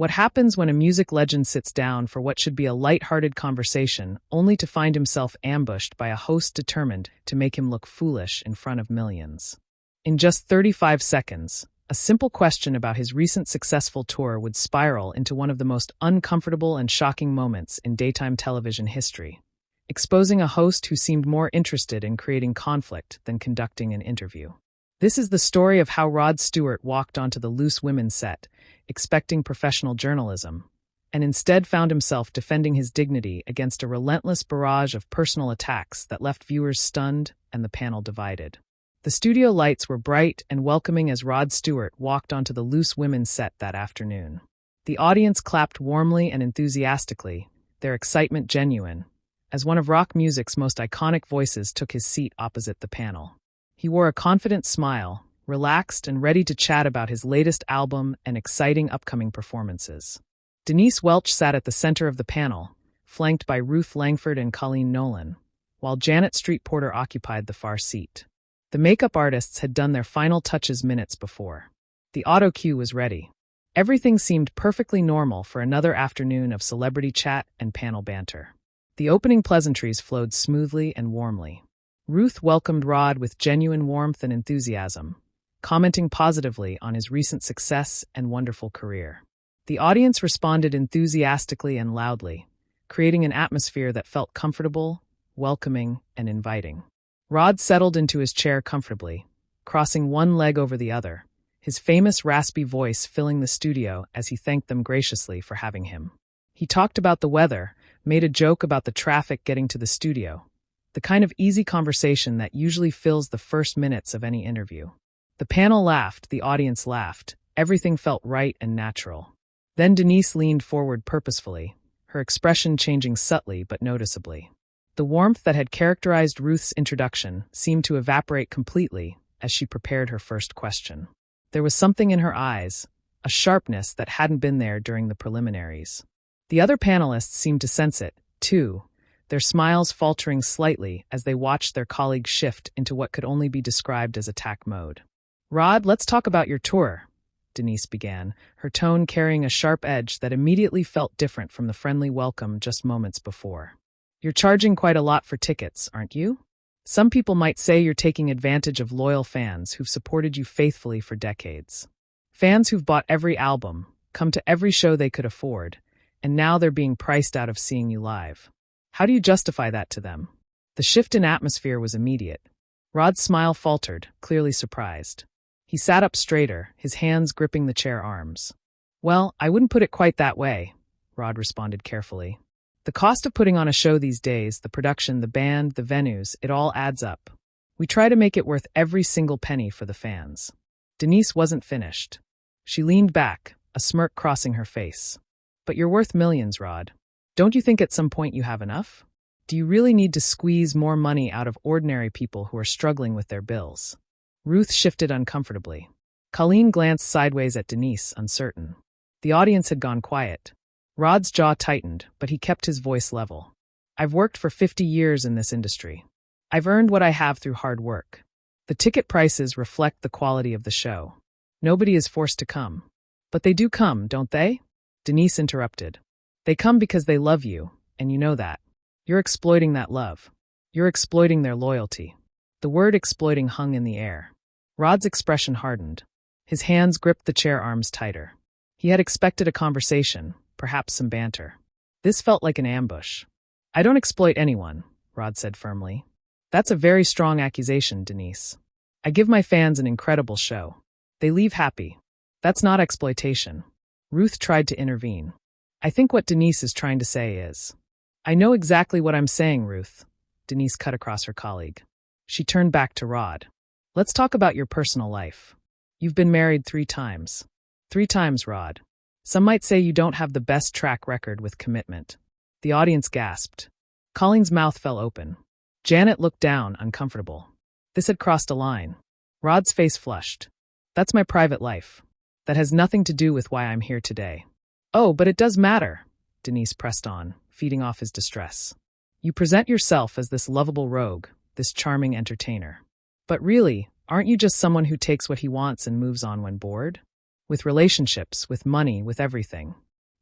What happens when a music legend sits down for what should be a light-hearted conversation, only to find himself ambushed by a host determined to make him look foolish in front of millions? In just 35 seconds, a simple question about his recent successful tour would spiral into one of the most uncomfortable and shocking moments in daytime television history, exposing a host who seemed more interested in creating conflict than conducting an interview. This is the story of how Rod Stewart walked onto the Loose Women set, expecting professional journalism, and instead found himself defending his dignity against a relentless barrage of personal attacks that left viewers stunned and the panel divided. The studio lights were bright and welcoming as Rod Stewart walked onto the Loose Women set that afternoon. The audience clapped warmly and enthusiastically, their excitement genuine, as one of rock music's most iconic voices took his seat opposite the panel. He wore a confident smile, relaxed and ready to chat about his latest album and exciting upcoming performances. Denise Welch sat at the center of the panel, flanked by Ruth Langford and Colleen Nolan, while Janet Street Porter occupied the far seat. The makeup artists had done their final touches minutes before. The auto cue was ready. Everything seemed perfectly normal for another afternoon of celebrity chat and panel banter. The opening pleasantries flowed smoothly and warmly. Ruth welcomed Rod with genuine warmth and enthusiasm, commenting positively on his recent success and wonderful career. The audience responded enthusiastically and loudly, creating an atmosphere that felt comfortable, welcoming, and inviting. Rod settled into his chair comfortably, crossing one leg over the other, his famous raspy voice filling the studio as he thanked them graciously for having him. He talked about the weather, made a joke about the traffic getting to the studio, the kind of easy conversation that usually fills the first minutes of any interview. The panel laughed, the audience laughed, everything felt right and natural. Then Denise leaned forward purposefully, her expression changing subtly but noticeably. The warmth that had characterized Ruth's introduction seemed to evaporate completely as she prepared her first question. There was something in her eyes, a sharpness that hadn't been there during the preliminaries. The other panelists seemed to sense it, too, their smiles faltering slightly as they watched their colleagues shift into what could only be described as attack mode. "Rod, let's talk about your tour," Denise began, her tone carrying a sharp edge that immediately felt different from the friendly welcome just moments before. "You're charging quite a lot for tickets, aren't you? Some people might say you're taking advantage of loyal fans who've supported you faithfully for decades. Fans who've bought every album, come to every show they could afford, and now they're being priced out of seeing you live. How do you justify that to them?" The shift in atmosphere was immediate. Rod's smile faltered, clearly surprised. He sat up straighter, his hands gripping the chair arms. "Well, I wouldn't put it quite that way," Rod responded carefully. "The cost of putting on a show these days, the production, the band, the venues, it all adds up. We try to make it worth every single penny for the fans." Denise wasn't finished. She leaned back, a smirk crossing her face. "But you're worth millions, Rod. Don't you think at some point you have enough? Do you really need to squeeze more money out of ordinary people who are struggling with their bills?" Ruth shifted uncomfortably. Colleen glanced sideways at Denise, uncertain. The audience had gone quiet. Rod's jaw tightened, but he kept his voice level. "I've worked for 50 years in this industry. I've earned what I have through hard work. The ticket prices reflect the quality of the show. Nobody is forced to come. But they do come, don't they?" Denise interrupted. "They come because they love you, and you know that. You're exploiting that love. You're exploiting their loyalty." The word exploiting hung in the air. Rod's expression hardened. His hands gripped the chair arms tighter. He had expected a conversation, perhaps some banter. This felt like an ambush. "I don't exploit anyone," Rod said firmly. "That's a very strong accusation, Denise. I give my fans an incredible show. They leave happy. That's not exploitation." Ruth tried to intervene. "I think what Denise is trying to say is—" "I know exactly what I'm saying, Ruth," Denise cut across her colleague. She turned back to Rod. "Let's talk about your personal life. You've been married 3 times. 3 times, Rod. Some might say you don't have the best track record with commitment." The audience gasped. Colleen's mouth fell open. Janet looked down, uncomfortable. This had crossed a line. Rod's face flushed. "That's my private life. That has nothing to do with why I'm here today." "Oh, but it does matter," Denise pressed on, feeding off his distress. "You present yourself as this lovable rogue, this charming entertainer. But really, aren't you just someone who takes what he wants and moves on when bored? With relationships, with money, with everything.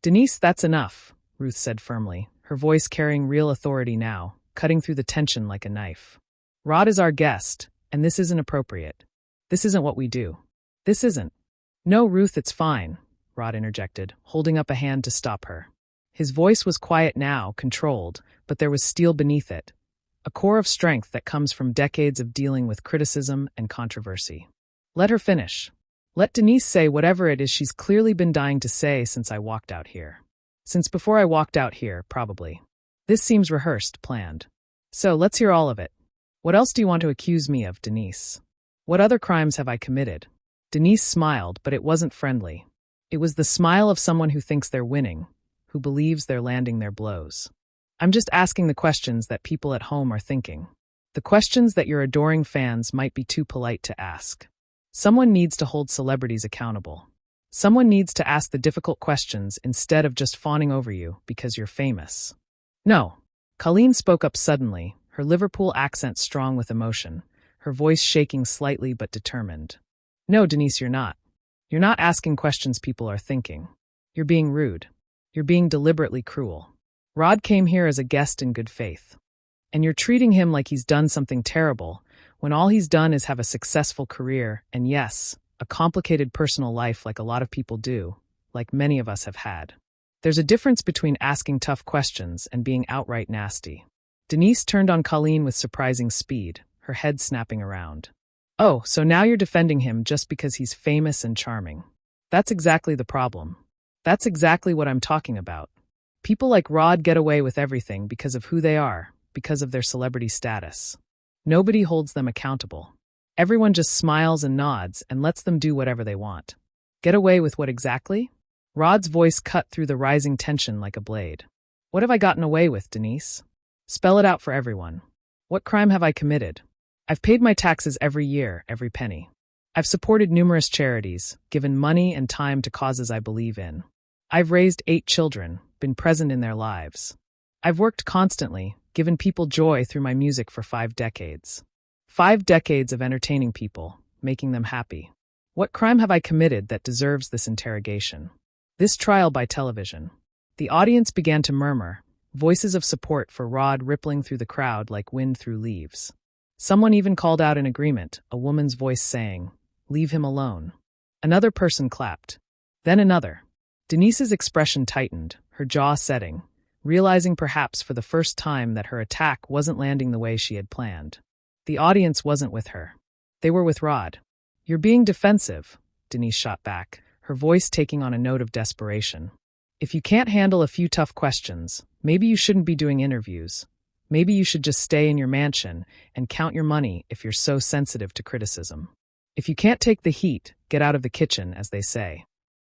Denise, that's enough, Ruth said firmly, her voice carrying real authority now, cutting through the tension like a knife. Rod is our guest, and this isn't appropriate. This isn't what we do. This isn't. No, Ruth, it's fine, Rod interjected, holding up a hand to stop her. His voice was quiet now, controlled, but there was steel beneath it, a core of strength that comes from decades of dealing with criticism and controversy. Let her finish. Let Denise say whatever it is she's clearly been dying to say since I walked out here. Since before I walked out here, probably. This seems rehearsed, planned. So let's hear all of it. What else do you want to accuse me of, Denise? What other crimes have I committed? Denise smiled, but it wasn't friendly. It was the smile of someone who thinks they're winning, who believes they're landing their blows. I'm just asking the questions that people at home are thinking. The questions that your adoring fans might be too polite to ask. Someone needs to hold celebrities accountable. Someone needs to ask the difficult questions instead of just fawning over you because you're famous. No. Colleen spoke up suddenly, her Liverpool accent strong with emotion, her voice shaking slightly but determined. No, Denise, you're not. You're not asking questions people are thinking. You're being rude. You're being deliberately cruel. Rod came here as a guest in good faith. And you're treating him like he's done something terrible, when all he's done is have a successful career and, yes, a complicated personal life like a lot of people do, like many of us have had. There's a difference between asking tough questions and being outright nasty. Denise turned on Colleen with surprising speed, her head snapping around. Oh, so now you're defending him just because he's famous and charming. That's exactly the problem. That's exactly what I'm talking about. People like Rod get away with everything because of who they are, because of their celebrity status. Nobody holds them accountable. Everyone just smiles and nods and lets them do whatever they want. Get away with what exactly? Rod's voice cut through the rising tension like a blade. What have I gotten away with, Denise? Spell it out for everyone. What crime have I committed? I've paid my taxes every year, every penny. I've supported numerous charities, given money and time to causes I believe in. I've raised 8 children, been present in their lives. I've worked constantly, given people joy through my music for 5 decades. 5 decades of entertaining people, making them happy. What crime have I committed that deserves this interrogation? This trial by television. The audience began to murmur, voices of support for Rod rippling through the crowd like wind through leaves. Someone even called out in agreement, a woman's voice saying, "Leave him alone." Another person clapped. Then another. Denise's expression tightened, her jaw setting, realizing perhaps for the first time that her attack wasn't landing the way she had planned. The audience wasn't with her. They were with Rod. "You're being defensive," Denise shot back, her voice taking on a note of desperation. "If you can't handle a few tough questions, maybe you shouldn't be doing interviews. Maybe you should just stay in your mansion and count your money if you're so sensitive to criticism. If you can't take the heat, get out of the kitchen, as they say."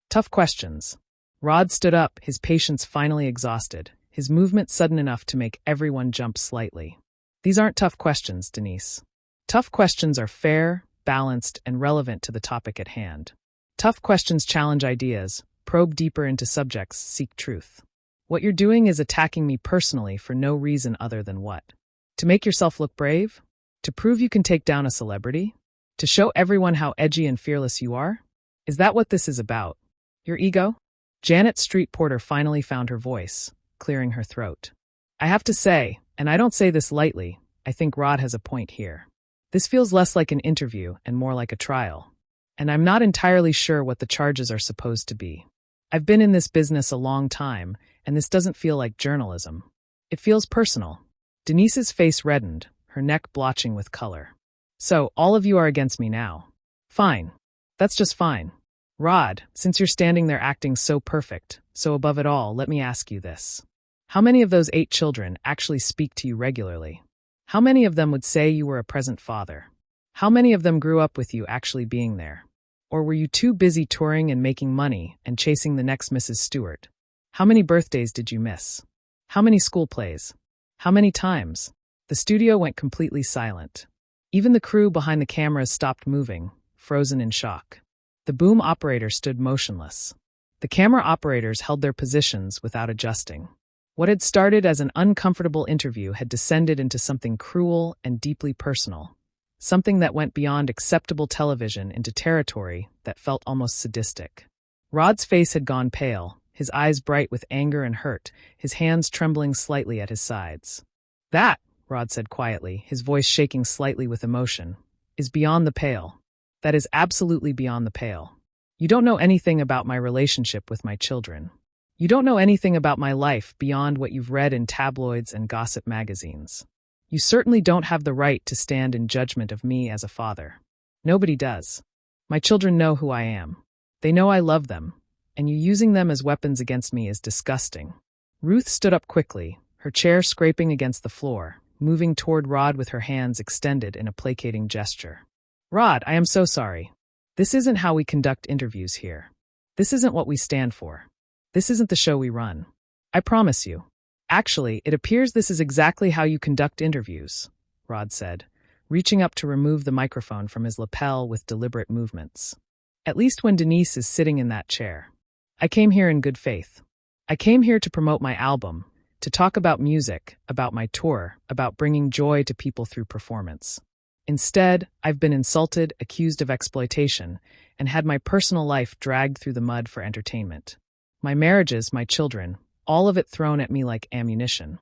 Tough questions. Rod stood up, his patience finally exhausted, his movement sudden enough to make everyone jump slightly. These aren't tough questions, Denise. Tough questions are fair, balanced, and relevant to the topic at hand. Tough questions challenge ideas, probe deeper into subjects, seek truth. What you're doing is attacking me personally for no reason other than what? To make yourself look brave? To prove you can take down a celebrity? To show everyone how edgy and fearless you are? Is that what this is about? Your ego? Janet Street Porter finally found her voice, clearing her throat. I have to say, and I don't say this lightly, I think Rod has a point here. This feels less like an interview and more like a trial. And I'm not entirely sure what the charges are supposed to be. I've been in this business a long time, and this doesn't feel like journalism. It feels personal. Denise's face reddened, her neck blotching with color. So, all of you are against me now. Fine. That's just fine. Rod, since you're standing there acting so perfect, so above it all, let me ask you this. How many of those 8 children actually speak to you regularly? How many of them would say you were a present father? How many of them grew up with you actually being there? Or were you too busy touring and making money and chasing the next Mrs. Stewart? How many birthdays did you miss? How many school plays? How many times? The studio went completely silent. Even the crew behind the cameras stopped moving, frozen in shock. The boom operator stood motionless. The camera operators held their positions without adjusting. What had started as an uncomfortable interview had descended into something cruel and deeply personal. Something that went beyond acceptable television into territory that felt almost sadistic. Rod's face had gone pale, his eyes bright with anger and hurt, his hands trembling slightly at his sides. "That," Rod said quietly, his voice shaking slightly with emotion, "is beyond the pale. That is absolutely beyond the pale. You don't know anything about my relationship with my children. You don't know anything about my life beyond what you've read in tabloids and gossip magazines. You certainly don't have the right to stand in judgment of me as a father. Nobody does. My children know who I am. They know I love them, and you using them as weapons against me is disgusting." Ruth stood up quickly, her chair scraping against the floor, moving toward Rod with her hands extended in a placating gesture. "Rod, I am so sorry. This isn't how we conduct interviews here. This isn't what we stand for. This isn't the show we run. I promise you. Actually, it appears this is exactly how you conduct interviews," Rod said, reaching up to remove the microphone from his lapel with deliberate movements. "At least when Denise is sitting in that chair. I came here in good faith. I came here to promote my album, to talk about music, about my tour, about bringing joy to people through performance. Instead, I've been insulted, accused of exploitation, and had my personal life dragged through the mud for entertainment. My marriages, my children, all of it thrown at me like ammunition."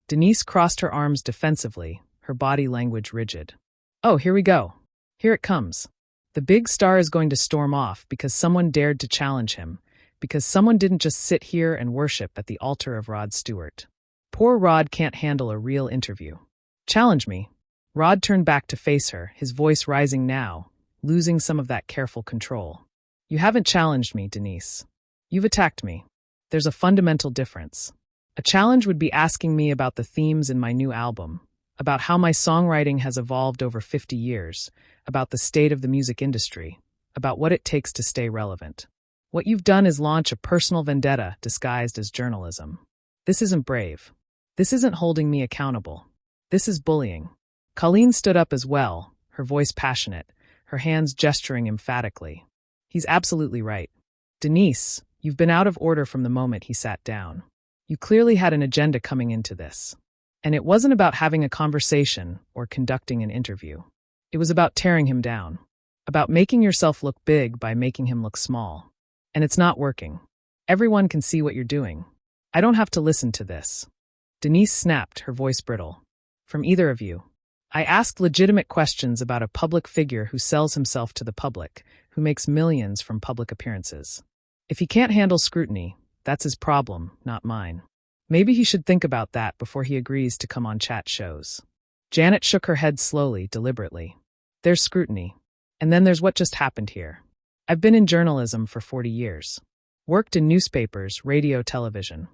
Denise crossed her arms defensively, her body language rigid. "Oh, here we go. Here it comes. The big star is going to storm off because someone dared to challenge him, because someone didn't just sit here and worship at the altar of Rod Stewart. Poor Rod can't handle a real interview. Challenge me." Rod turned back to face her, his voice rising now, losing some of that careful control. "You haven't challenged me, Denise. You've attacked me. There's a fundamental difference. A challenge would be asking me about the themes in my new album, about how my songwriting has evolved over 50 years, about the state of the music industry, about what it takes to stay relevant. What you've done is launch a personal vendetta disguised as journalism. This isn't brave. This isn't holding me accountable. This is bullying." Colleen stood up as well, her voice passionate, her hands gesturing emphatically. "He's absolutely right. Denise, you've been out of order from the moment he sat down. You clearly had an agenda coming into this. And it wasn't about having a conversation or conducting an interview. It was about tearing him down, about making yourself look big by making him look small. And it's not working. Everyone can see what you're doing. I don't have to listen to this." Denise snapped, her voice brittle. "From either of you. I asked legitimate questions about a public figure who sells himself to the public, who makes millions from public appearances. If he can't handle scrutiny, that's his problem, not mine. Maybe he should think about that before he agrees to come on chat shows." Janet shook her head slowly, deliberately. "There's scrutiny. And then there's what just happened here. I've been in journalism for 40 years. Worked in newspapers, radio, television.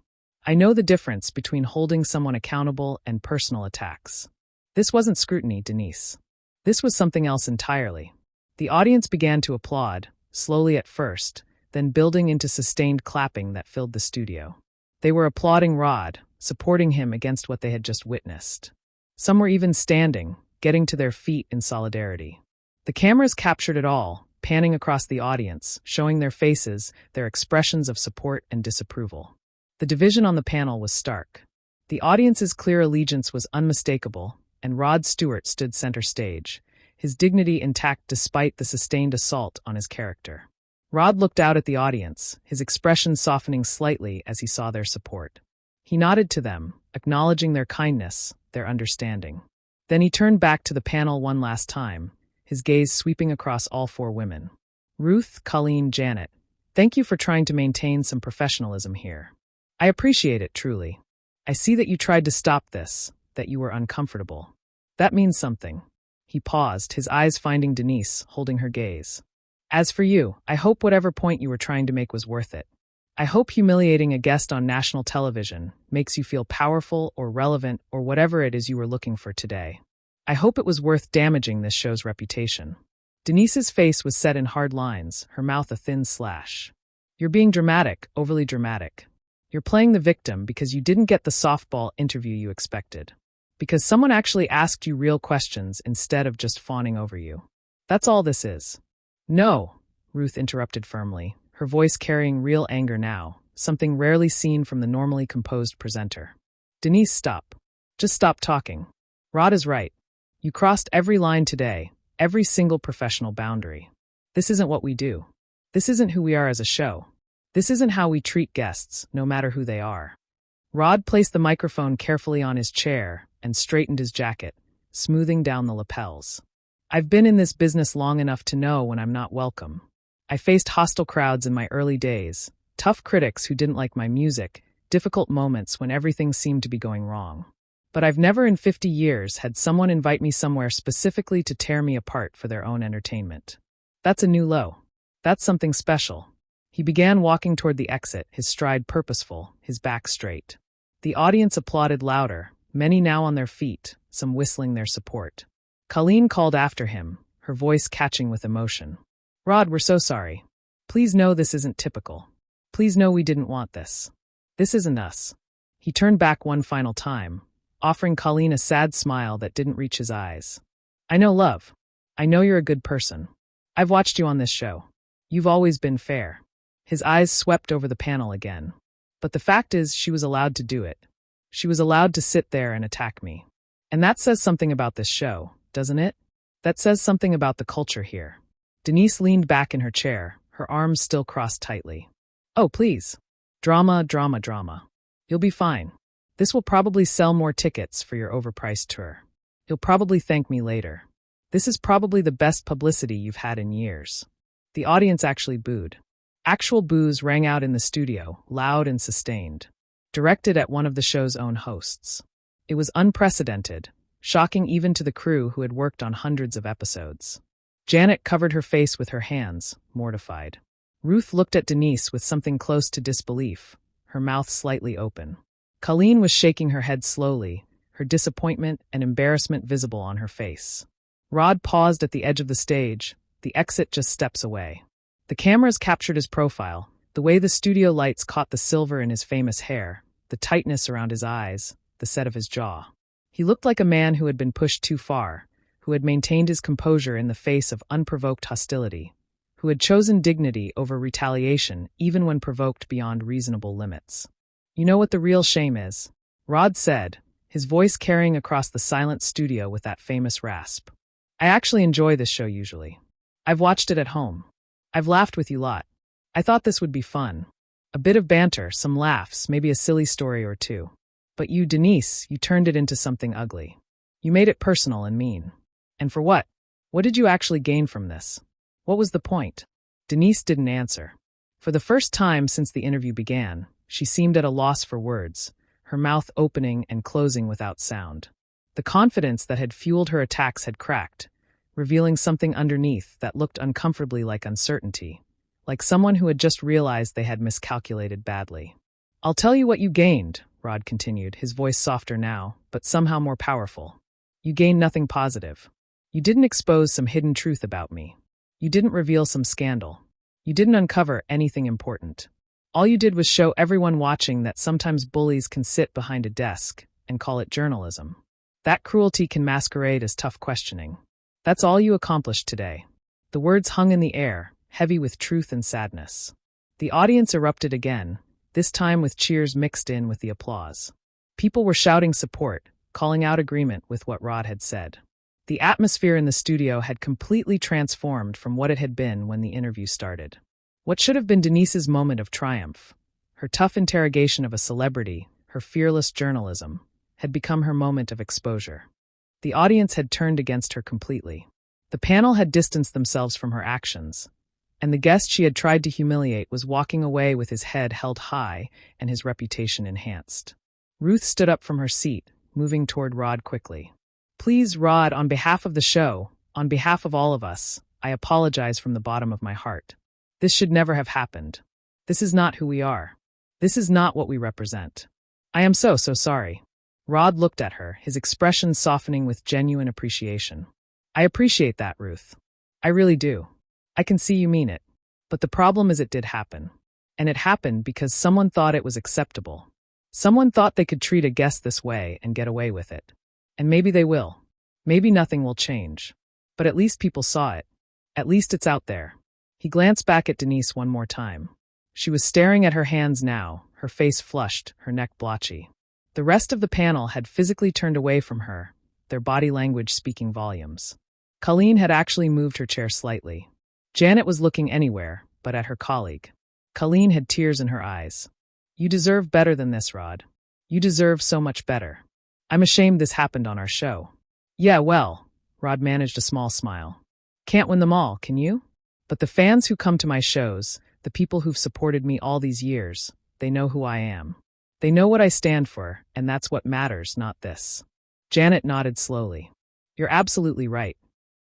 I know the difference between holding someone accountable and personal attacks. This wasn't scrutiny, Denise. This was something else entirely." The audience began to applaud, slowly at first, then building into sustained clapping that filled the studio. They were applauding Rod, supporting him against what they had just witnessed. Some were even standing, getting to their feet in solidarity. The cameras captured it all, panning across the audience, showing their faces, their expressions of support and disapproval. The division on the panel was stark. The audience's clear allegiance was unmistakable, and Rod Stewart stood center stage, his dignity intact despite the sustained assault on his character. Rod looked out at the audience, his expression softening slightly as he saw their support. He nodded to them, acknowledging their kindness, their understanding. Then he turned back to the panel one last time, his gaze sweeping across all four women. "Ruth, Colleen, Janet, thank you for trying to maintain some professionalism here. I appreciate it, truly. I see that you tried to stop this, that you were uncomfortable. That means something." He paused, his eyes finding Denise, holding her gaze. "As for you, I hope whatever point you were trying to make was worth it. I hope humiliating a guest on national television makes you feel powerful or relevant or whatever it is you were looking for today. I hope it was worth damaging this show's reputation." Denise's face was set in hard lines, her mouth a thin slash. "You're being dramatic, overly dramatic. You're playing the victim because you didn't get the softball interview you expected. Because someone actually asked you real questions instead of just fawning over you. That's all this is." "No," Ruth interrupted firmly, her voice carrying real anger now, something rarely seen from the normally composed presenter. "Denise, stop. Just stop talking. Rod is right. You crossed every line today, every single professional boundary. This isn't what we do. This isn't who we are as a show. This isn't how we treat guests, no matter who they are. Rod placed the microphone carefully on his chair and straightened his jacket, smoothing down the lapels. I've been in this business long enough to know when I'm not welcome. I faced hostile crowds in my early days, tough critics who didn't like my music, difficult moments when everything seemed to be going wrong. But I've never in 50 years had someone invite me somewhere specifically to tear me apart for their own entertainment. That's a new low. That's something special. He began walking toward the exit, his stride purposeful, his back straight. The audience applauded louder, many now on their feet, some whistling their support. Colleen called after him, her voice catching with emotion. Rod, we're so sorry. Please know this isn't typical. Please know we didn't want this. This isn't us. He turned back one final time, offering Colleen a sad smile that didn't reach his eyes. I know, love. I know you're a good person. I've watched you on this show. You've always been fair. His eyes swept over the panel again. But the fact is, she was allowed to do it. She was allowed to sit there and attack me. And that says something about this show, doesn't it? That says something about the culture here. Denise leaned back in her chair, her arms still crossed tightly. Oh, please. Drama, drama, drama. You'll be fine. This will probably sell more tickets for your overpriced tour. You'll probably thank me later. This is probably the best publicity you've had in years. The audience actually booed. Actual boos rang out in the studio, loud and sustained, directed at one of the show's own hosts. It was unprecedented, shocking even to the crew who had worked on hundreds of episodes. Janet covered her face with her hands, mortified. Ruth looked at Denise with something close to disbelief, her mouth slightly open. Colleen was shaking her head slowly, her disappointment and embarrassment visible on her face. Rod paused at the edge of the stage, the exit just steps away. The cameras captured his profile, the way the studio lights caught the silver in his famous hair, the tightness around his eyes, the set of his jaw. He looked like a man who had been pushed too far, who had maintained his composure in the face of unprovoked hostility, who had chosen dignity over retaliation even when provoked beyond reasonable limits. You know what the real shame is? Rod said, his voice carrying across the silent studio with that famous rasp. I actually enjoy this show usually. I've watched it at home. I've laughed with you lot. I thought this would be fun. A bit of banter, some laughs, maybe a silly story or two. But you, Denise, you turned it into something ugly. You made it personal and mean. And for what? What did you actually gain from this? What was the point? Denise didn't answer. For the first time since the interview began, she seemed at a loss for words, her mouth opening and closing without sound. The confidence that had fueled her attacks had cracked, revealing something underneath that looked uncomfortably like uncertainty, like someone who had just realized they had miscalculated badly. I'll tell you what you gained, Rod continued, his voice softer now, but somehow more powerful. You gained nothing positive. You didn't expose some hidden truth about me. You didn't reveal some scandal. You didn't uncover anything important. All you did was show everyone watching that sometimes bullies can sit behind a desk and call it journalism. That cruelty can masquerade as tough questioning. That's all you accomplished today. The words hung in the air, heavy with truth and sadness. The audience erupted again, this time with cheers mixed in with the applause. People were shouting support, calling out agreement with what Rod had said. The atmosphere in the studio had completely transformed from what it had been when the interview started. What should have been Denise's moment of triumph, her tough interrogation of a celebrity, her fearless journalism, had become her moment of exposure. The audience had turned against her completely. The panel had distanced themselves from her actions, and the guest she had tried to humiliate was walking away with his head held high and his reputation enhanced. Ruth stood up from her seat, moving toward Rod quickly. Please, Rod, on behalf of the show, on behalf of all of us, I apologize from the bottom of my heart. This should never have happened. This is not who we are. This is not what we represent. I am so sorry. Rod looked at her, his expression softening with genuine appreciation. I appreciate that, Ruth. I really do. I can see you mean it. But the problem is it did happen. And it happened because someone thought it was acceptable. Someone thought they could treat a guest this way and get away with it. And maybe they will. Maybe nothing will change. But at least people saw it. At least it's out there. He glanced back at Denise one more time. She was staring at her hands now, her face flushed, her neck blotchy. The rest of the panel had physically turned away from her, their body language speaking volumes. Colleen had actually moved her chair slightly. Janet was looking anywhere but at her colleague. Colleen had tears in her eyes. You deserve better than this, Rod. You deserve so much better. I'm ashamed this happened on our show. Yeah, well, Rod managed a small smile. Can't win them all, can you? But the fans who come to my shows, the people who've supported me all these years, they know who I am. They know what I stand for, and that's what matters, not this. Janet nodded slowly. You're absolutely right.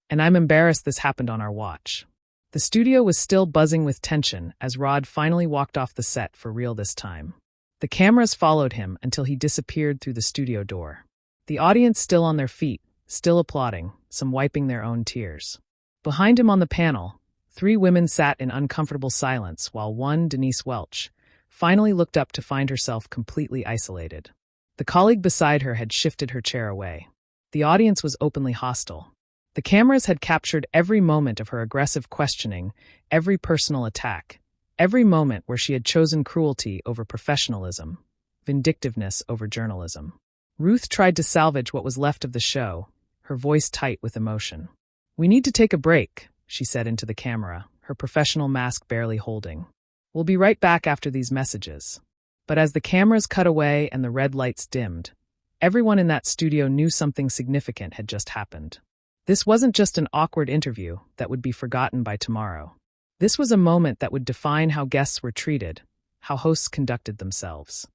And I'm embarrassed this happened on our watch. The studio was still buzzing with tension as Rod finally walked off the set for real this time. The cameras followed him until he disappeared through the studio door. The audience still on their feet, still applauding, some wiping their own tears. Behind him on the panel, 3 women sat in uncomfortable silence while one, Denise Welch, finally looked up to find herself completely isolated. The colleague beside her had shifted her chair away. The audience was openly hostile. The cameras had captured every moment of her aggressive questioning, every personal attack, every moment where she had chosen cruelty over professionalism, vindictiveness over journalism. Ruth tried to salvage what was left of the show, her voice tight with emotion. We need to take a break, she said into the camera, her professional mask barely holding. We'll be right back after these messages. But as the cameras cut away and the red lights dimmed, everyone in that studio knew something significant had just happened. This wasn't just an awkward interview that would be forgotten by tomorrow. This was a moment that would define how guests were treated, how hosts conducted themselves.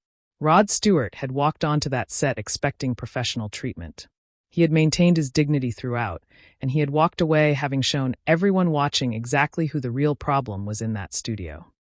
Rod Stewart had walked onto that set expecting professional treatment. He had maintained his dignity throughout, and he had walked away having shown everyone watching exactly who the real problem was in that studio.